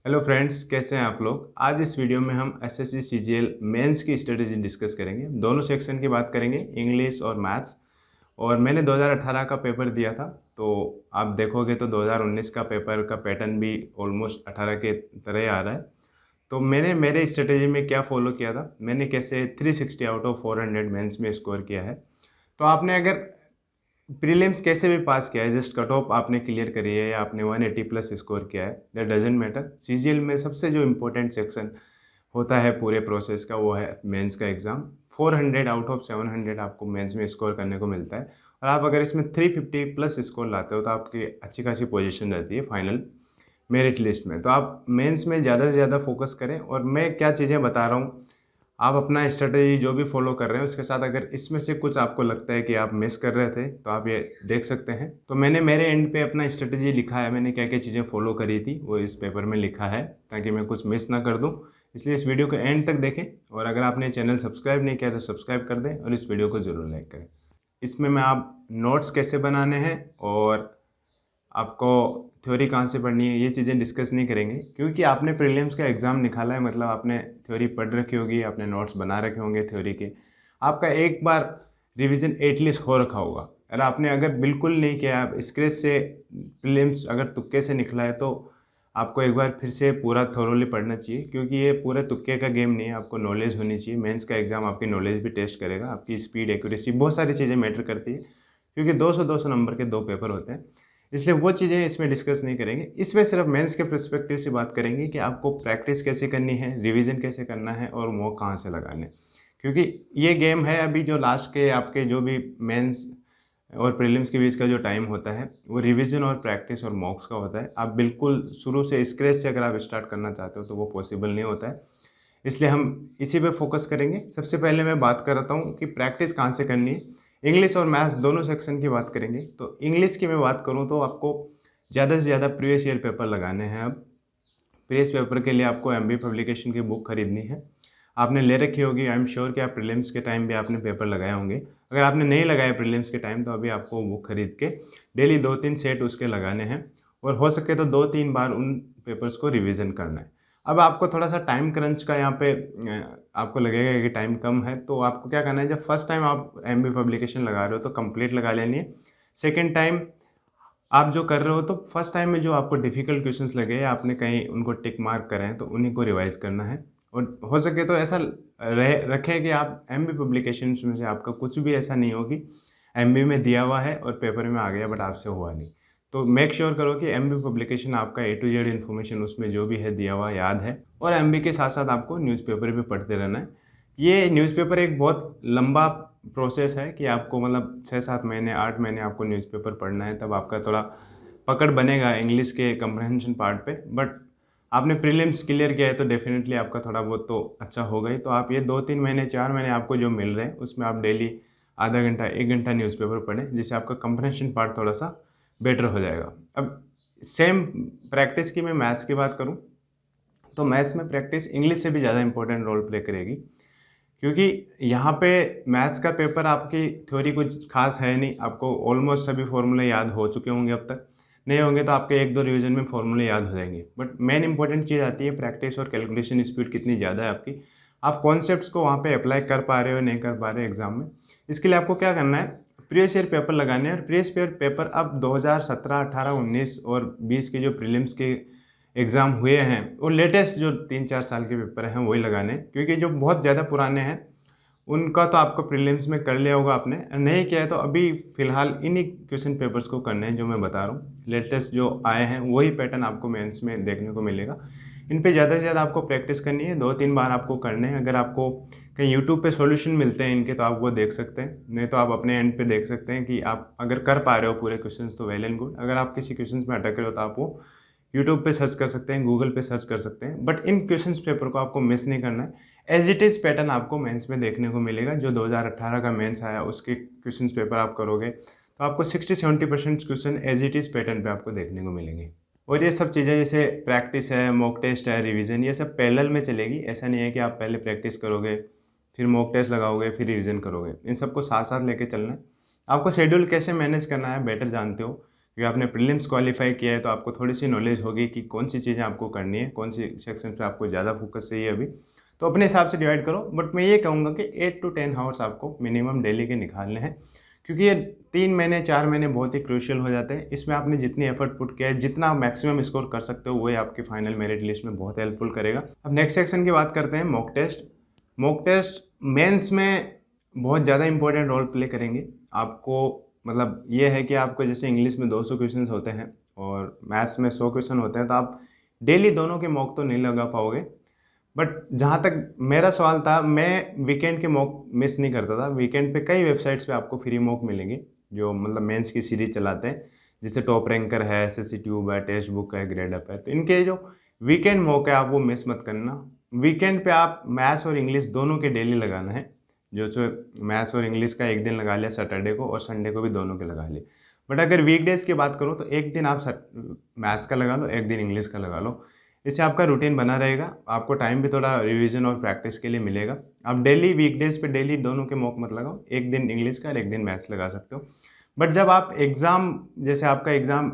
Hello friends, कैसे हैं आप लोग। आज इस वीडियो में हम एसएससी सीजीएल मेंस की स्ट्रेटेजी डिस्कस करेंगे। दोनों सेक्शन की बात करेंगे, इंग्लिश और मैथ्स। और मैंने 2018 का पेपर दिया था, तो आप देखोगे तो 2019 का पेपर का पैटर्न भी ऑलमोस्ट 18 के तरह ही आ रहा है। तो मैंने मेरे स्ट्रेटेजी में क्या फॉलो किया था, मैंने कैसे 360 आउट ऑफ 400 मेंस में स्कोर किया है। तो आपने अगर प्रीलिम्स कैसे भी पास किया है, जस्ट कट ऑफ आपने क्लियर करी है या आपने 180 प्लस स्कोर किया है, दैट डजेंट मैटर। सीजीएल में सबसे जो इम्पोर्टेंट सेक्शन होता है पूरे प्रोसेस का, वो है मेंस का एग्ज़ाम। 400 आउट ऑफ 700 आपको मेंस में स्कोर करने को मिलता है। और आप अगर इसमें 350 प्लस स्कोर लाते हो तो आपकी अच्छी खासी पोजीशन रहती है फाइनल मेरिट लिस्ट में। तो आप मेंस में ज़्यादा से ज़्यादा फोकस करें। और मैं क्या चीज़ें बता रहा हूँ, आप अपना स्ट्रेटजी जो भी फॉलो कर रहे हैं उसके साथ अगर इसमें से कुछ आपको लगता है कि आप मिस कर रहे थे तो आप ये देख सकते हैं। तो मैंने मेरे एंड पे अपना स्ट्रेटजी लिखा है, मैंने क्या क्या चीज़ें फॉलो करी थी वो इस पेपर में लिखा है, ताकि मैं कुछ मिस ना कर दूं। इसलिए इस वीडियो को एंड तक देखें। और अगर आपने चैनल सब्सक्राइब नहीं किया तो सब्सक्राइब कर दें और इस वीडियो को ज़रूर लाइक करें। इसमें मैं आप नोट्स कैसे बनाने हैं और आपको थ्योरी कहाँ से पढ़नी है ये चीज़ें डिस्कस नहीं करेंगे, क्योंकि आपने प्रीलिम्स का एग्ज़ाम निकाला है, मतलब आपने थ्योरी पढ़ रखी होगी, आपने नोट्स बना रखे होंगे थ्योरी के। आपका एक बार रिवीजन एटलीस्ट हो रखा होगा। अगर आपने बिल्कुल नहीं किया, आप स्क्रैच से प्रीलिम्स अगर तुक्के से निकला है तो आपको एक बार फिर से पूरा थोरोली पढ़ना चाहिए, क्योंकि ये पूरे तुक्के का गेम नहीं है। आपको नॉलेज होनी चाहिए। मेंस का एग्ज़ाम आपकी नॉलेज भी टेस्ट करेगा, आपकी स्पीड, एक्यूरेसी, बहुत सारी चीज़ें मैटर करती है, क्योंकि 200 नंबर के 2 पेपर होते हैं। इसलिए वो चीज़ें इसमें डिस्कस नहीं करेंगे। इसमें सिर्फ मेंस के पर्सपेक्टिव से बात करेंगे कि आपको प्रैक्टिस कैसे करनी है, रिवीजन कैसे करना है और मॉक कहाँ से लगाने। क्योंकि ये गेम है अभी जो लास्ट के आपके जो भी मेंस और प्रीलिम्स के बीच का जो टाइम होता है वो रिवीजन और प्रैक्टिस और मॉक्स का होता है। आप बिल्कुल शुरू से स्क्रैच से अगर आप स्टार्ट करना चाहते हो तो वो पॉसिबल नहीं होता है। इसलिए हम इसी पे फोकस करेंगे। सबसे पहले मैं बात करता हूँ कि प्रैक्टिस कहाँ से करनी है। इंग्लिश और मैथ्स दोनों सेक्शन की बात करेंगे। तो इंग्लिश की मैं बात करूँ तो आपको ज़्यादा से ज़्यादा प्रीवियस ईयर पेपर लगाने हैं। अब प्रीवियस पेपर के लिए आपको एमबी पब्लिकेशन की बुक खरीदनी है। आपने ले रखी होगी, आई एम श्योर कि आप प्रीलिम्स के टाइम भी आपने पेपर लगाए होंगे। अगर आपने नहीं लगाया प्रीलिम्स के टाइम तो अभी आपको बुक खरीद के डेली 2-3 सेट उसके लगाने हैं और हो सके तो 2-3 बार उन पेपर्स को रिविज़न करना है। अब आपको थोड़ा सा टाइम क्रंच का यहाँ पे आपको लगेगा कि टाइम कम है, तो आपको क्या करना है, जब फर्स्ट टाइम आप एमबी पब्लिकेशन लगा रहे हो तो कंप्लीट लगा लेनी है। सेकेंड टाइम आप जो कर रहे हो तो फर्स्ट टाइम में जो आपको डिफ़िकल्ट क्वेश्चंस लगे, आपने कहीं उनको टिक मार्क करें हैं तो उन्हीं को रिवाइज़ करना है। और हो सके तो ऐसा रहे रखें कि आप एमबी पब्लिकेशंस में से आपका कुछ भी ऐसा नहीं हो कि एमबी में दिया हुआ है और पेपर में आ गया बट आपसे हुआ नहीं। तो मेक श्योर करो कि एमबी पब्लिकेशन आपका ए टू जेड इन्फॉर्मेशन उसमें जो भी है दिया हुआ याद है। और एमबी के साथ साथ आपको न्यूज़पेपर भी पढ़ते रहना है। ये न्यूज़पेपर एक बहुत लंबा प्रोसेस है कि आपको मतलब 6-7 महीने 8 महीने आपको न्यूज़पेपर पढ़ना है, तब आपका थोड़ा पकड़ बनेगा इंग्लिश के कंप्रहेंशन पार्ट पे। बट आपने प्रीलिम्स क्लियर किया है तो डेफिनेटली आपका थोड़ा बहुत तो अच्छा होगा ही। तो आप ये 2-3 महीने 4 महीने आपको जो मिल रहे हैं उसमें आप डेली आधा घंटा 1 घंटा न्यूज़पेपर पढ़ें, जिससे आपका कंप्रहेंशन पार्ट थोड़ा सा बेटर हो जाएगा। अब सेम प्रैक्टिस की मैं मैथ्स की बात करूँ तो मैथ्स में प्रैक्टिस इंग्लिश से भी ज़्यादा इंपॉर्टेंट रोल प्ले करेगी, क्योंकि यहाँ पे मैथ्स का पेपर आपकी थ्योरी कुछ खास है नहीं। आपको ऑलमोस्ट सभी फॉर्मूले याद हो चुके होंगे, अब तक नहीं होंगे तो आपके 1-2 रिवीजन में फॉर्मूले याद हो जाएंगे। बट मेन इंपॉर्टेंट चीज़ आती है प्रैक्टिस और कैलकुलेशन स्पीड कितनी ज़्यादा है आपकी, आप कॉन्सेप्ट्स को वहाँ पे अप्लाई कर पा रहे हो नहीं कर पा रहे हो एग्जाम में। इसके लिए आपको क्या करना है, प्रीवियस ईयर पेपर लगाने हैं। और प्रीवियस ईयर पेपर अब 2017, 18, 19 और 20 के जो प्रीलिम्स के एग्ज़ाम हुए हैं वो लेटेस्ट जो 3-4 साल के पेपर हैं वही लगाने हैं, क्योंकि जो बहुत ज़्यादा पुराने हैं उनका तो आपको प्रीलिम्स में कर लिया होगा आपने, नहीं किया है तो अभी फ़िलहाल इन्हीं क्वेश्चन पेपर्स को करने हैं जो मैं बता रहा हूँ। लेटेस्ट जो आए हैं वही पैटर्न आपको मेंस में देखने को मिलेगा। इन पे ज़्यादा से ज़्यादा आपको प्रैक्टिस करनी है, 2-3 बार आपको करने हैं। अगर आपको कहीं यूट्यूब पे सॉल्यूशन मिलते हैं इनके तो आप वो देख सकते हैं, नहीं तो आप अपने एंड पे देख सकते हैं कि आप अगर कर पा रहे हो पूरे क्वेश्चंस तो वेल एंड गुड। अगर आप किसी क्वेश्चंस में अटक रहे हो तो आप वो यूट्यूब पे सर्च कर सकते हैं, गूगल पे सर्च कर सकते हैं। बट इन क्वेश्चंस पेपर को आपको मिस नहीं करना है। एज इट इज़ पैटर्न आपको मेंस में देखने को मिलेगा। जो 2018 का मेंस आया उसके क्वेश्चंस पेपर आप करोगे तो आपको 60-70% question as it is pattern पे आपको देखने को मिलेंगे। और ये सब चीज़ें जैसे प्रैक्टिस है, मॉक टेस्ट है, रिवीजन, ये सब पैरेलल में चलेगी। ऐसा नहीं है कि आप पहले प्रैक्टिस करोगे फिर मॉक टेस्ट लगाओगे फिर रिवीजन करोगे, इन सबको साथ साथ लेके चलना है। आपको शेड्यूल कैसे मैनेज करना है बेटर जानते हो, क्योंकि आपने प्रीलिम्स क्वालिफाई किया है तो आपको थोड़ी सी नॉलेज होगी कि कौन सी चीज़ें आपको करनी है, कौन सी सेक्शन पे आपको ज़्यादा फोकस चाहिए अभी। तो अपने हिसाब से डिवाइड करो, बट मैं ये कहूँगा कि 8 to 10 आवर्स आपको मिनिमम डेली के निकालने हैं, क्योंकि ये 3 महीने 4 महीने बहुत ही क्रूशियल हो जाते हैं। इसमें आपने जितनी एफर्ट पुट किया है, जितना आप मैक्सिमम स्कोर कर सकते हो, वही आपके फाइनल मेरिट लिस्ट में बहुत हेल्पफुल करेगा। अब नेक्स्ट सेक्शन की बात करते हैं, mock test. Mock test mains में बहुत ज़्यादा इंपॉर्टेंट रोल प्ले करेंगे। आपको मतलब ये है कि आपको जैसे इंग्लिश में 200 क्वेश्चन होते हैं और मैथ्स में 100 क्वेश्चन होते हैं, तो आप डेली दोनों के मॉक तो नहीं लगा पाओगे। बट जहाँ तक मेरा सवाल था, मैं वीकेंड के मॉक मिस नहीं करता था। वीकेंड पे कई वेबसाइट्स पे आपको फ्री मॉक मिलेंगे जो मतलब मेंस की सीरीज चलाते हैं, जैसे टॉप रैंकर है, एसएससी ट्यूब है, टेक्स्ट बुक है, ग्रेड अप है। तो इनके जो वीकेंड मॉक है आप वो मिस मत करना। वीकेंड पे आप मैथ्स और इंग्लिश दोनों के डेली लगाना है। जो मैथ्स और इंग्लिश का एक दिन लगा लिया सैटरडे को, और संडे को भी दोनों के लगा लिए। बट अगर वीकडेज की बात करूँ तो एक दिन आप मैथ्स का लगा लो, एक दिन इंग्लिश का लगा लो। इससे आपका रूटीन बना रहेगा, आपको टाइम भी थोड़ा रिवीजन और प्रैक्टिस के लिए मिलेगा। आप डेली वीकडेज पे डेली दोनों के मॉक मत लगाओ, एक दिन इंग्लिश का और एक दिन मैथ्स लगा सकते हो। बट जब आप एग्ज़ाम, जैसे आपका एग्ज़ाम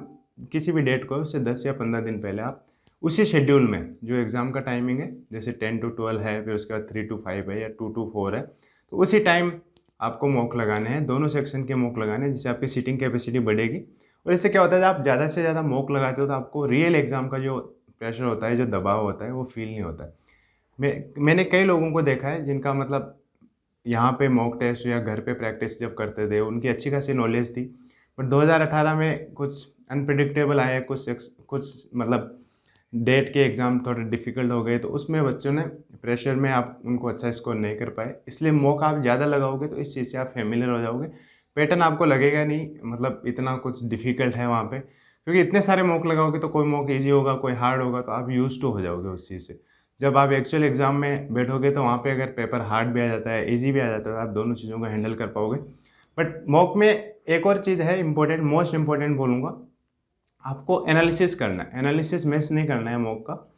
किसी भी डेट को उससे 10 या 15 दिन पहले आप उसी शेड्यूल में जो एग्ज़ाम का टाइमिंग है, जैसे 10 to 12 है, फिर उसके बाद 3 to 5 है या 2 to 4 है, तो उसी टाइम आपको मॉक लगाने हैं, दोनों सेक्शन के मॉक लगाने हैं, जिससे आपकी सीटिंग कैपेसिटी बढ़ेगी। और इससे क्या होता है, जब आप ज़्यादा से ज़्यादा मॉक लगाते हो तो आपको रियल एग्ज़ाम का जो प्रेशर होता है, जो दबाव होता है, वो फील नहीं होता है। मैंने कई लोगों को देखा है जिनका मतलब यहाँ पे मॉक टेस्ट या घर पे प्रैक्टिस जब करते थे, उनकी अच्छी खासी नॉलेज थी। बट 2018 में कुछ अनप्रिडिक्टेबल आया, कुछ मतलब डेट के एग्ज़ाम थोड़े डिफ़िकल्ट हो गए, तो उसमें बच्चों ने प्रेशर में आप उनको अच्छा स्कोर नहीं कर पाए। इसलिए मॉक आप ज़्यादा लगाओगे तो इस चीज़ से आप फेमिलियर हो जाओगे, पैटर्न आपको लगेगा नहीं मतलब इतना कुछ डिफ़िकल्ट है वहाँ पे, क्योंकि इतने सारे मॉक लगाओगे तो कोई मॉक ईजी होगा, कोई हार्ड होगा, तो आप यूज़ टू हो जाओगे उस चीज़ से। जब आप एक्चुअल एग्ज़ाम में बैठोगे तो वहाँ पे अगर पेपर हार्ड भी आ जाता है, ईजी भी आ जाता है, तो आप दोनों चीज़ों को हैंडल कर पाओगे। बट मॉक में एक और चीज़ है इंपॉर्टेंट, मोस्ट इंपॉर्टेंट बोलूँगा, आपको एनालिसिस करना है। एनालिसिस मिस नहीं करना है मॉक का।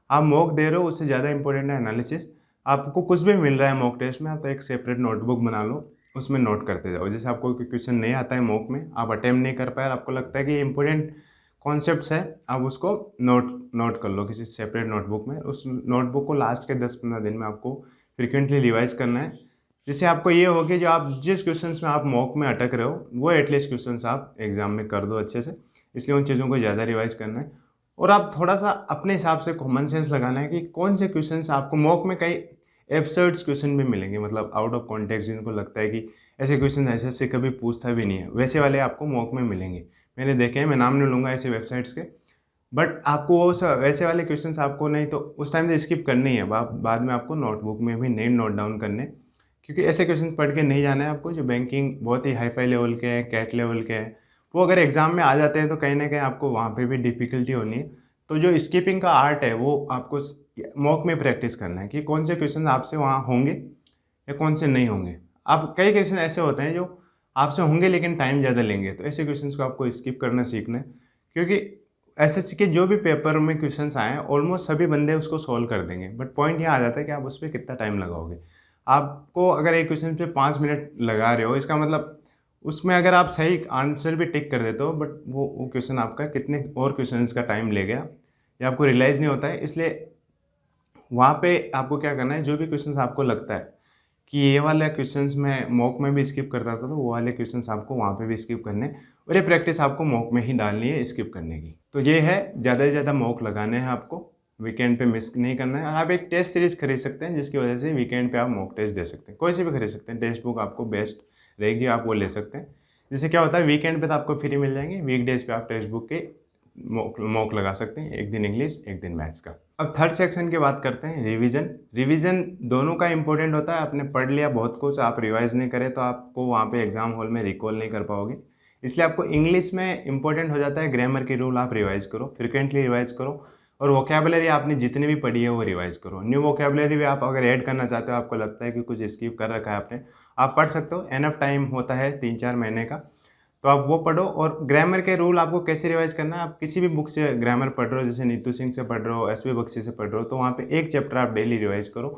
आप मॉक दे रहे हो, उससे ज़्यादा इंपॉर्टेंट है एनालिसिस। आपको कुछ भी मिल रहा है मॉक टेस्ट में, आप तो एक सेपरेट नोटबुक बना लो, उसमें नोट करते जाओ। जैसे आपको कोई क्वेश्चन नहीं आता है मॉक में, आप अटेम्प्ट नहीं कर पाए और आपको लगता है कि ये इंपॉर्टेंट कॉन्सेप्ट्स है, आप उसको नोट कर लो किसी सेपरेट नोटबुक में। उस नोटबुक को लास्ट के 10-15 दिन में आपको फ्रिक्वेंटली रिवाइज करना है, जिससे आपको ये हो कि जो आप जिस क्वेश्चंस में आप मॉक में अटक रहे हो, वो एटलीस्ट क्वेश्चंस आप एग्जाम में कर दो अच्छे से। इसलिए उन चीज़ों को ज़्यादा रिवाइज करना है। और आप थोड़ा सा अपने हिसाब से कॉमन सेंस लगाना है कि कौन से क्वेश्चंस आपको मॉक में, कई एब्सर्ड्स क्वेश्चन भी मिलेंगे, मतलब आउट ऑफ कॉन्टेक्स्ट, जिनको लगता है कि ऐसे क्वेश्चन ऐसे से कभी पूछता भी नहीं है, वैसे वाले आपको मॉक में मिलेंगे। मैंने देखे हैं, मैं नाम नहीं लूँगा ऐसे वेबसाइट्स के। बट आपको वो वैसे वाले क्वेश्चंस आपको नहीं तो उस टाइम से स्किप करने ही है, बाद में आपको नोटबुक में भी नहीं नोट डाउन करने, क्योंकि ऐसे क्वेश्चन पढ़ के नहीं जाना है आपको जो बैंकिंग बहुत ही हाई फाई लेवल के हैं, कैट लेवल के हैं। वो अगर एग्ज़ाम में आ जाते हैं तो कहीं ना कहीं आपको वहाँ पे भी डिफ़िकल्टी होनी है। तो जो स्किपिंग का आर्ट है वो आपको मॉक में प्रैक्टिस करना है कि कौन से क्वेश्चन आपसे वहाँ होंगे या कौन से नहीं होंगे। आप कई क्वेश्चन ऐसे होते हैं जो आपसे होंगे लेकिन टाइम ज़्यादा लेंगे, तो ऐसे क्वेश्चन को आपको स्किप करना सीखना है। क्योंकि एसएससी के जो भी पेपर में क्वेश्चंस आए हैं ऑलमोस्ट सभी बंदे उसको सॉल्व कर देंगे, बट पॉइंट यहाँ आ जाता है कि आप उस पर कितना टाइम लगाओगे। आपको अगर एक क्वेश्चन पे 5 मिनट लगा रहे हो, इसका मतलब उसमें अगर आप सही आंसर भी टिक कर देते हो, बट वो क्वेश्चन आपका कितने और क्वेश्चंस का टाइम ले गया ये आपको रियलाइज़ नहीं होता है। इसलिए वहाँ पे आपको क्या करना है, जो भी क्वेश्चंस आपको लगता है कि ये वाले क्वेश्चंस मैं मॉक में भी स्किप करता था, तो वो वाले क्वेश्चंस आपको वहाँ पे भी स्किप करने हैं, और ये प्रैक्टिस आपको मॉक में ही डालनी है स्किप करने की। तो ये है, ज़्यादा से ज़्यादा मॉक लगाने हैं आपको, वीकेंड पे मिस नहीं करना है। और आप एक टेस्ट सीरीज खरीद सकते हैं जिसकी वजह से वीकेंड पे आप मॉक टेस्ट दे सकते हैं, कोई से भी खरीद सकते हैं। टेक्स्ट बुक आपको बेस्ट रहेगी, आप वो ले सकते हैं। जिससे क्या होता है, वीकेंड पे तो आपको फ्री मिल जाएंगे, वीकडेज पे आप टेक्स्ट बुक के मॉक लगा सकते हैं, एक दिन इंग्लिश एक दिन मैथ्स का। अब थर्ड सेक्शन की बात करते हैं, रिवीजन। रिवीजन दोनों का इंपॉर्टेंट होता है। आपने पढ़ लिया बहुत कुछ, आप रिवाइज नहीं करें तो आपको वहाँ पे एग्जाम हॉल में रिकॉल नहीं कर पाओगे। इसलिए आपको इंग्लिश में इंपॉर्टेंट हो जाता है ग्रामर की रूल आप रिवाइज करो, फ्रिक्वेंटली रिवाइज करो। और वोकेबलरी आपने जितनी भी पढ़ी है वो रिवाइज करो। न्यू वोकेबलरी भी आप अगर ऐड करना चाहते हो, आपको लगता है कि कुछ स्किप कर रखा है आपने, आप पढ़ सकते हो। एनफ टाइम होता है 3-4 महीने का, तो आप वो पढ़ो। और ग्रामर के रूल आपको कैसे रिवाइज करना है, आप किसी भी बुक से ग्रामर पढ़ रहे हो, जैसे नीतू सिंह से पढ़ रहे हो, एस वी बख्शी से पढ़ रहे हो, तो वहाँ पे एक चैप्टर आप डेली रिवाइज करो,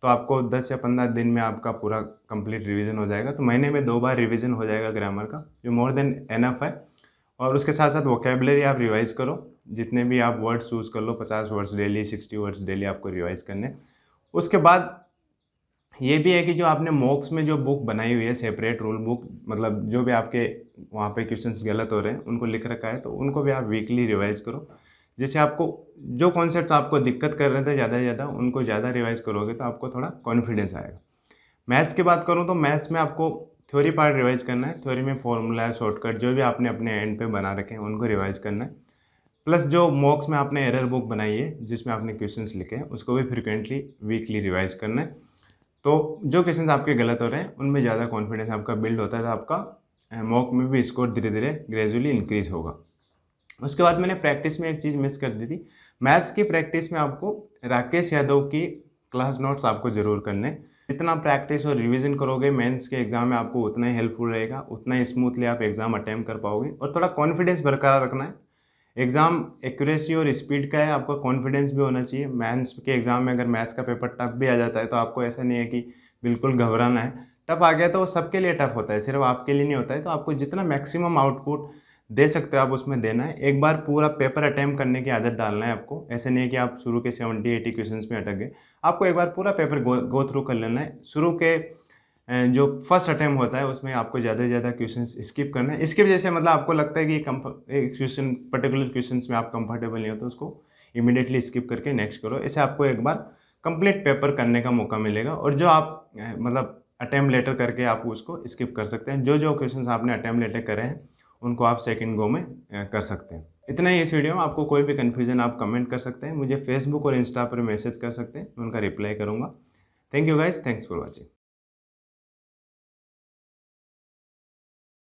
तो आपको 10 या 15 दिन में आपका पूरा कंप्लीट रिवीजन हो जाएगा। तो महीने में 2 बार रिवीजन हो जाएगा ग्रामर का, जो मोर देन एनफ है। और उसके साथ साथ वोकेबलरी आप रिवाइज करो, जितने भी आप वर्ड्स चूज़ कर लो, 50 वर्ड्स डेली, 60 वर्ड्स डेली आपको रिवाइज करने। उसके बाद ये भी है कि जो आपने मॉक्स में जो बुक बनाई हुई है सेपरेट रूल बुक, मतलब जो भी आपके वहाँ पे क्वेश्चंस गलत हो रहे हैं उनको लिख रखा है, तो उनको भी आप वीकली रिवाइज करो। जैसे आपको जो कॉन्सेप्ट आपको दिक्कत कर रहे थे ज़्यादा से ज़्यादा, उनको ज़्यादा रिवाइज करोगे तो आपको थोड़ा कॉन्फिडेंस आएगा। मैथ्स की बात करूँ तो मैथ्स में आपको थ्योरी पार्ट रिवाइज करना है। थ्योरी में फॉर्मूला, शॉर्टकट जो भी आपने अपने एंड पे बना रखे हैं उनको रिवाइज करना है। प्लस जो मॉक्स में आपने एरर बुक बनाई है जिसमें आपने क्वेश्चंस लिखे हैं उसको भी फ्रिक्वेंटली वीकली रिवाइज करना है। तो जो क्वेश्चंस आपके गलत हो रहे हैं उनमें ज़्यादा कॉन्फिडेंस आपका बिल्ड होता है, तो आपका मॉक में भी स्कोर धीरे धीरे ग्रेजुअली इंक्रीज होगा। उसके बाद मैंने प्रैक्टिस में एक चीज़ मिस कर दी थी। मैथ्स की प्रैक्टिस में आपको राकेश यादव की क्लास नोट्स आपको ज़रूर करने। जितना प्रैक्टिस और रिवीजन करोगे मेंस के एग्ज़ाम में आपको उतना ही हेल्पफुल रहेगा, उतना ही स्मूथली आप एग्ज़ाम अटेम्प्ट कर पाओगे। और थोड़ा कॉन्फिडेंस बरकरार रखना है। एग्ज़ाम एक्यूरेसी और स्पीड का है, आपका कॉन्फिडेंस भी होना चाहिए। मेंस के एग्ज़ाम में अगर मैथ्स का पेपर टफ भी आ जाता है तो आपको ऐसा नहीं है कि बिल्कुल घबराना है। टफ आ गया तो वो सबके लिए टफ होता है, सिर्फ आपके लिए नहीं होता है। तो आपको जितना मैक्सिमम आउटपुट दे सकते हो आप उसमें देना है। एक बार पूरा पेपर अटैम्प्ट करने की आदत डालना है आपको। ऐसे नहीं है कि आप शुरू के 70-80 क्वेश्चंस में अटक गए। आपको एक बार पूरा पेपर गो थ्रू कर लेना है। शुरू के जो फर्स्ट अटैम्प्ट होता है उसमें आपको ज़्यादा से ज़्यादा क्वेश्चंस स्किप करना है। इसकी वजह से मतलब आपको लगता है कि एक क्वेश्चन पर्टिकुलर क्वेश्चंस में आप कंफर्टेबल नहीं हो तो उसको इमीडिएटली स्किप करके नेक्स्ट करो। ऐसे आपको एक बार कंप्लीट पेपर करने का मौका मिलेगा। और जो आप मतलब अटैम्प्ट लेटर करके आप उसको स्किप कर सकते हैं। जो जो क्वेश्चंस आपने अटैम्प्ट लेटर करे हैं उनको आप सेकंड गो में कर सकते हैं। इतना ही इस वीडियो में। आपको कोई भी कन्फ्यूजन आप कमेंट कर सकते हैं, मुझे फेसबुक और इंस्टा पर मैसेज कर सकते हैं, मैं उनका रिप्लाई करूँगा। Thank you guys, thanks for watching.